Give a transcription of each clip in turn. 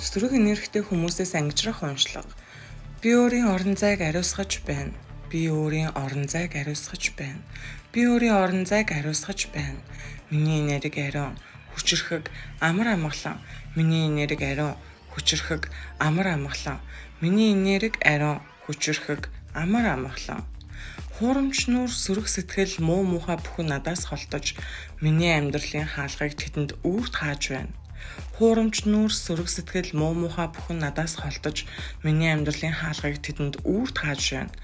Сөрөг энергитэй хүмүүсээс ангижрах уншлага. Би өөрийн орон зайг ариусгаж байна. Би өөрийн орон зайг ариусгаж байна. Би өөрийн орон зайг ариусгаж байна. Миний энерги ариун, хүчрхэг, амар амгалан. Миний энерги ариун, хүчрхэг, амар амгалан. Миний энерги ариун, хүчрхэг, амар амгалан. Хуурамч нүур сөрөг сэтгэл муу муухай бүхэн надаас холдож миний амьдралын хаалгыг тэдэнд үүрт хааж байна. Хуурамч нүур сөрөг сэтгэл муу муухай бүхэн надаас холдож миний амьдралын хаалгыг тэдэнд үүрт хааж байна.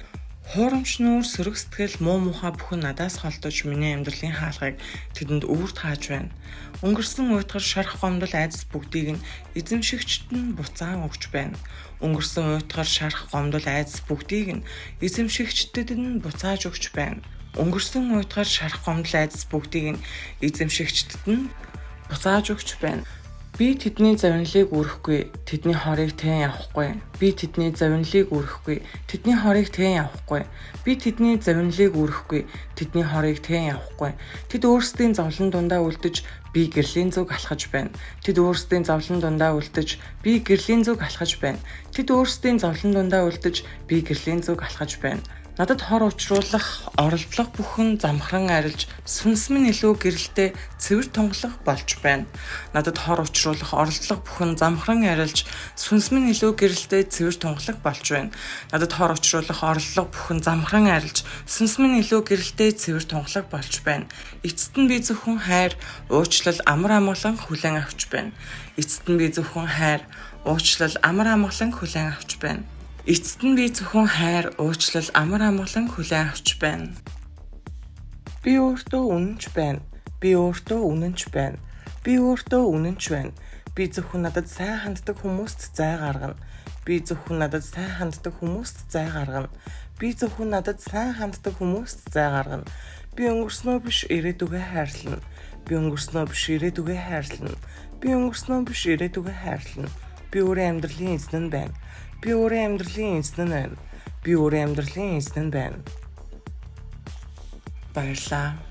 Хуурамч нүур сөрөг сэтгэл муу муухай бүхэн надаас холдож миний амьдралын хаалгыг тэдэнд үүрт хааж байна. Өнгөрсөн уйтгар шарах гомдол айдас бүгдийг нь эзэмшигчд нь буцаан өгч байна. Өнгөрсөн уйтгар шарах гомдол айдас бүгдийг нь эзэмшигчдэд нь буцааж өгч байна. Өнгөрсөн уйтгар шарах гомдол айдас бүгдийг нь эзэмшигчдэд нь буцааж өгч байна. Би тэдний завинлыг үүрэхгүй, тэдний хорыг тэн явахгүй. Би тэдний завинлыг үүрэхгүй, тэдний хорыг тэн явахгүй. Би тэдний завинлыг үүрэхгүй, тэдний хорыг тэн явахгүй. Тэд өөрсдийн зовлон дундаа үлдэж, би гэрлийн зүг алхаж байна. Тэд өөрсдийн зовлон дундаа үлдэж, би гэрлийн зүг алхаж байна. Тэд өөрсдийн зовлон дундаа үлдэж, би гэрлийн зүг алхаж байна. Надад хор учруулах, оролдлого бүхэн замхран арилж, сүнс минь илүү гэрэлтэй цэвэр тунгалах болж байна. Надад хор учруулах, оролдлого бүхэн замхран арилж, сүнс минь илүү гэрэлтэй цэвэр тунгалах болж байна. Надад хор учруулах, оролдлого бүхэн замхран арилж, сүнс минь илүү гэрэлтэй цэвэр тунгалах болж байна. Эцэст нь би зөвхөн хайр, уучлал, амар амгалан хүлээн авч байна. Эцэст нь би зөвхөн хайр, уучлал, амар амгалан хүлээн авч байна. Эцэст нь би зөвхөн хайр, уучлал, амар амгалан хүлээн авч байна. Би өөртөө үнэнч байна. Би өөртөө үнэнч байна. Би өөртөө үнэнч байна. Би зөвхөн надад сайн ханддаг хүмүүст зай гаргана. Би зөвхөн надад сайн ханддаг хүмүүст зай гаргана. Би зөвхөн надад сайн ханддаг хүмүүст зай гаргана. Би өнгөрснөө биш ирээдүгээ хайрлана. Би өнгөрснөө биш ирээдүгээ хайрлана. Би өнгөрснөө биш ирээдүгээ хайрлана. Би өөрийн амьдралын эзэн байна. Би өөрийн амьдралын эзэн байна. Би өөрийн амьдралын эзэн байна. Баярлалаа.